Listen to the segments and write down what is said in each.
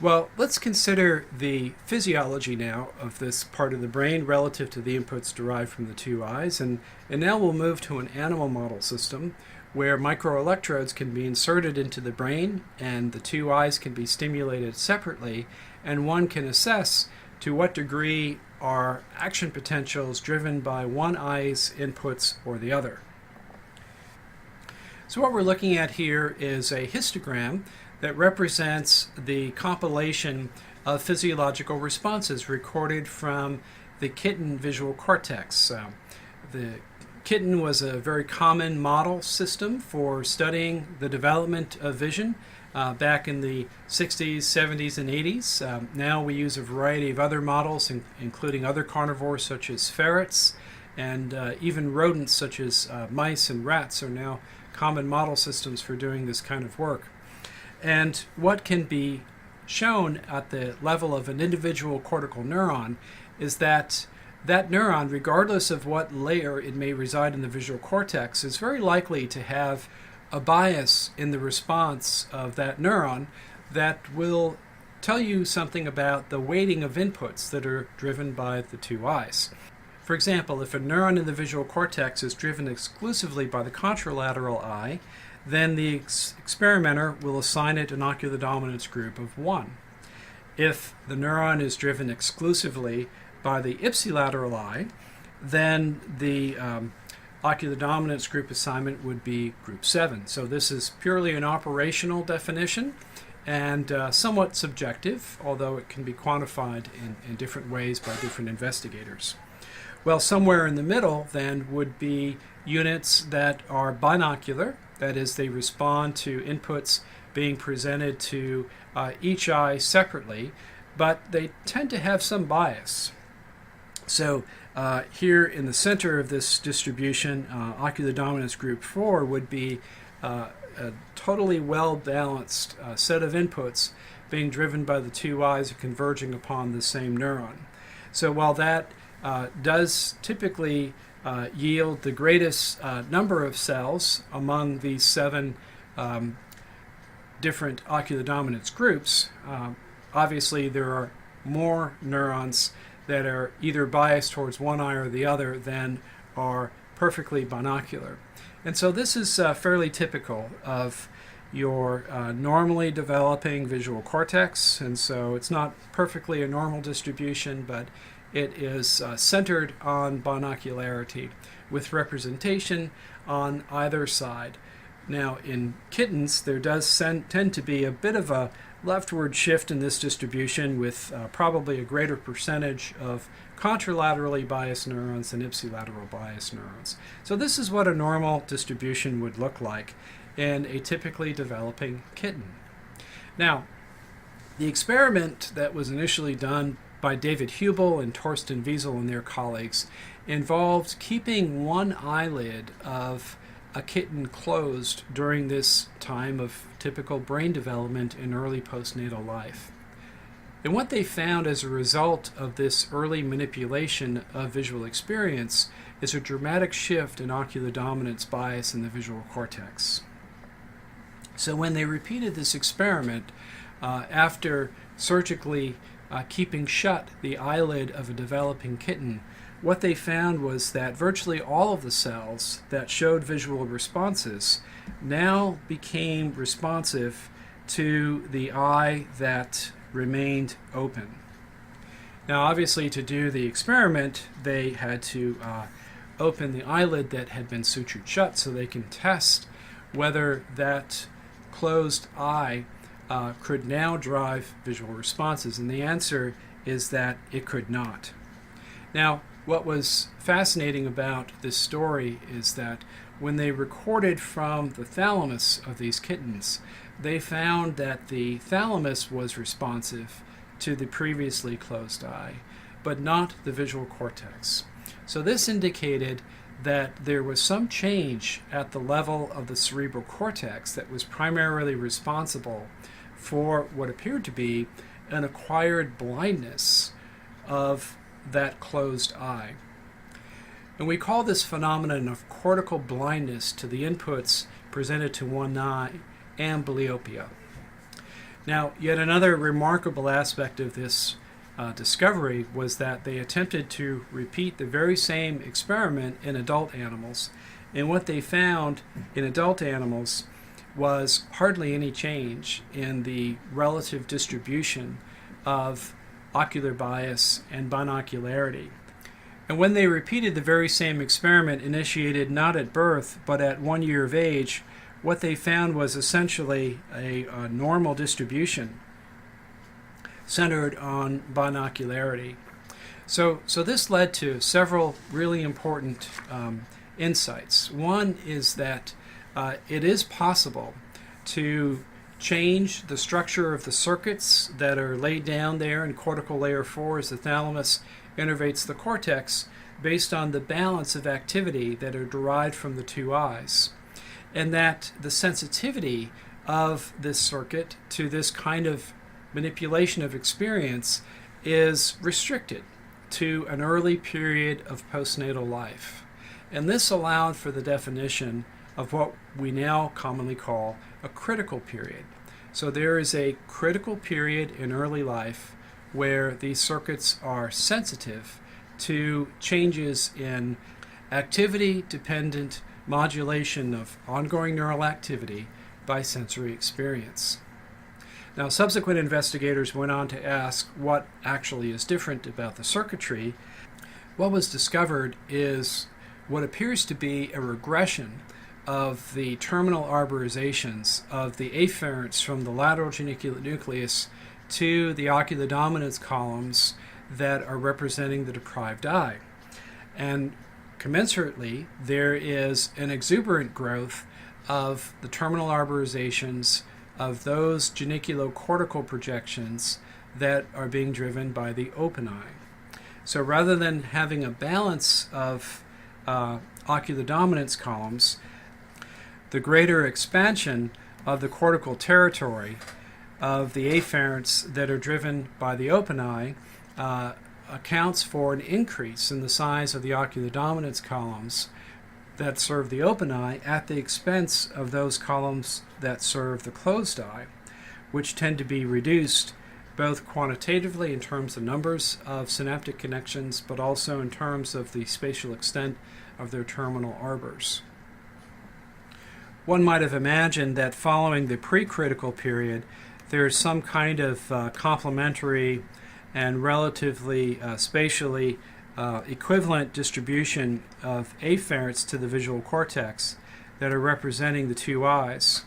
Well, let's consider the physiology now of this part of the brain relative to the inputs derived from the two eyes. And now we'll move to an animal model system where microelectrodes can be inserted into the brain and the two eyes can be stimulated separately, and one can assess to what degree are action potentials driven by one eye's inputs or the other. So what we're looking at here is a histogram that represents the compilation of physiological responses recorded from the kitten visual cortex. The kitten was a very common model system for studying the development of vision back in the 60s, 70s, and 80s. Now we use a variety of other models, including other carnivores such as ferrets, and even rodents such as mice and rats are now common model systems for doing this kind of work. And what can be shown at the level of an individual cortical neuron is that that neuron, regardless of what layer it may reside in the visual cortex, is very likely to have a bias in the response of that neuron that will tell you something about the weighting of inputs that are driven by the two eyes. For example, if a neuron in the visual cortex is driven exclusively by the contralateral eye, then the experimenter will assign it an ocular dominance group of 1. If the neuron is driven exclusively by the ipsilateral eye, then the ocular dominance group assignment would be group 7. So this is purely an operational definition and somewhat subjective, although it can be quantified in different ways by different investigators. Well, somewhere in the middle then would be units that are binocular. That is, they respond to inputs being presented to each eye separately, but they tend to have some bias. So here in the center of this distribution, ocular dominance group 4 would be a totally well-balanced set of inputs being driven by the two eyes and converging upon the same neuron. So while that does typically yield the greatest number of cells among these 7 different ocular dominance groups, obviously there are more neurons that are either biased towards one eye or the other than are perfectly binocular. And so this is fairly typical of your normally developing visual cortex, and so it's not perfectly a normal distribution, but it is centered on binocularity with representation on either side. Now in kittens there does tend to be a bit of a leftward shift in this distribution with probably a greater percentage of contralaterally biased neurons than ipsilateral biased neurons. So this is what a normal distribution would look like in a typically developing kitten. Now, the experiment that was initially done by David Hubel and Torsten Wiesel and their colleagues involved keeping one eyelid of a kitten closed during this time of typical brain development in early postnatal life. And what they found as a result of this early manipulation of visual experience is a dramatic shift in ocular dominance bias in the visual cortex. So when they repeated this experiment after surgically keeping shut the eyelid of a developing kitten, what they found was that virtually all of the cells that showed visual responses now became responsive to the eye that remained open. Now, obviously, to do the experiment, they had to open the eyelid that had been sutured shut so they can test whether that closed eye could now drive visual responses, and the answer is that it could not. Now, what was fascinating about this story is that when they recorded from the thalamus of these kittens, they found that the thalamus was responsive to the previously closed eye, but not the visual cortex. So this indicated that there was some change at the level of the cerebral cortex that was primarily responsible for what appeared to be an acquired blindness of that closed eye. And we call this phenomenon of cortical blindness to the inputs presented to one eye amblyopia. Now, yet another remarkable aspect of this discovery was that they attempted to repeat the very same experiment in adult animals, and what they found in adult animals was hardly any change in the relative distribution of ocular bias and binocularity. And when they repeated the very same experiment initiated not at birth but at 1 year of age, what they found was essentially a normal distribution centered on binocularity. So this led to several really important insights. One is that it is possible to change the structure of the circuits that are laid down there in cortical layer 4 as the thalamus innervates the cortex based on the balance of activity that are derived from the two eyes, and that the sensitivity of this circuit to this kind of manipulation of experience is restricted to an early period of postnatal life. And this allowed for the definition of what we now commonly call a critical period. So there is a critical period in early life where these circuits are sensitive to changes in activity-dependent modulation of ongoing neural activity by sensory experience. Now, subsequent investigators went on to ask what actually is different about the circuitry. What was discovered is what appears to be a regression of the terminal arborizations of the afferents from the lateral geniculate nucleus to the ocular dominance columns that are representing the deprived eye. And commensurately, there is an exuberant growth of the terminal arborizations of those geniculocortical projections that are being driven by the open eye. So rather than having a balance of ocular dominance columns, the greater expansion of the cortical territory of the afferents that are driven by the open eye accounts for an increase in the size of the ocular dominance columns that serve the open eye at the expense of those columns that serve the closed eye, which tend to be reduced both quantitatively in terms of numbers of synaptic connections, but also in terms of the spatial extent of their terminal arbors. One might have imagined that following the precritical period, there's some kind of complementary and relatively spatially equivalent distribution of afferents to the visual cortex that are representing the two eyes.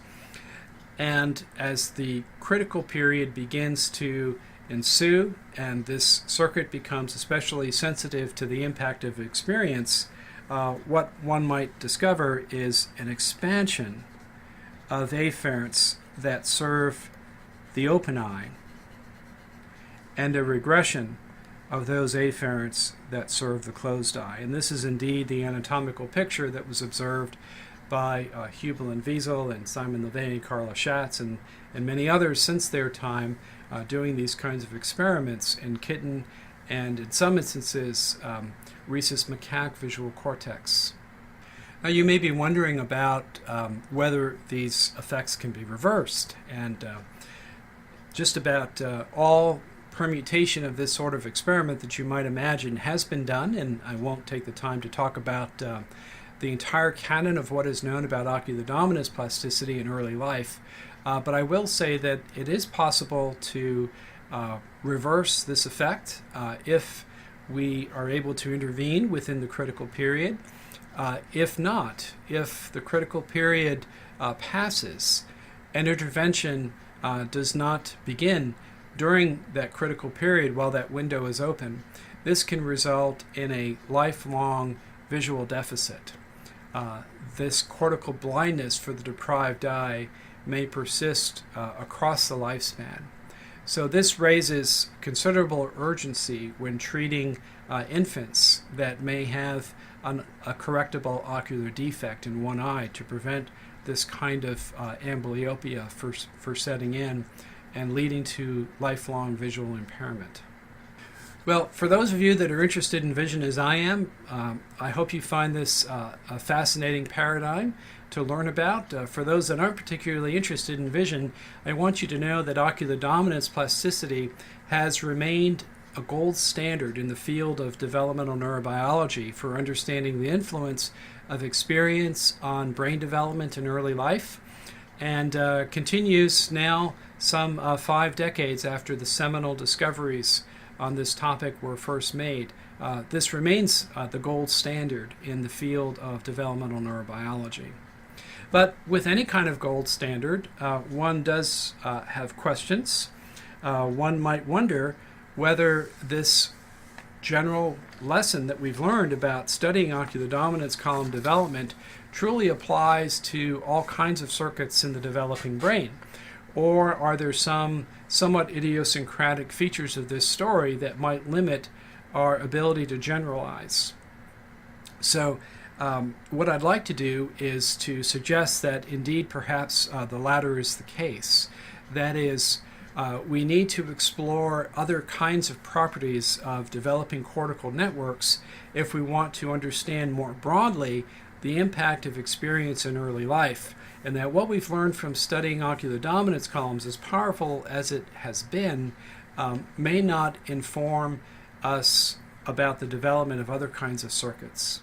And as the critical period begins to ensue and this circuit becomes especially sensitive to the impact of experience, what one might discover is an expansion of afferents that serve the open eye and a regression of those afferents that serve the closed eye. And this is indeed the anatomical picture that was observed by Hubel and Wiesel and Simon Levay, Carla Schatz, and many others since their time doing these kinds of experiments in kitten and, in some instances, rhesus macaque visual cortex. Now, you may be wondering about whether these effects can be reversed, and just about all permutation of this sort of experiment that you might imagine has been done, and I won't take the time to talk about the entire canon of what is known about ocular dominance plasticity in early life, but I will say that it is possible to reverse this effect if we are able to intervene within the critical period. If not, if the critical period passes and intervention does not begin during that critical period while that window is open, this can result in a lifelong visual deficit. This cortical blindness for the deprived eye may persist across the lifespan. So this raises considerable urgency when treating infants that may have a correctable ocular defect in one eye to prevent this kind of amblyopia for setting in and leading to lifelong visual impairment. Well, for those of you that are interested in vision as I am, I hope you find this a fascinating paradigm. to learn about. For those that aren't particularly interested in vision, I want you to know that ocular dominance plasticity has remained a gold standard in the field of developmental neurobiology for understanding the influence of experience on brain development in early life, and continues now some 5 decades after the seminal discoveries on this topic were first made. This remains the gold standard in the field of developmental neurobiology. But with any kind of gold standard, one does have questions. One might wonder whether this general lesson that we've learned about studying ocular dominance column development truly applies to all kinds of circuits in the developing brain, or are there some somewhat idiosyncratic features of this story that might limit our ability to generalize. So what I'd like to do is to suggest that indeed perhaps the latter is the case. That is, we need to explore other kinds of properties of developing cortical networks if we want to understand more broadly the impact of experience in early life, and that what we've learned from studying ocular dominance columns, as powerful as it has been, may not inform us about the development of other kinds of circuits.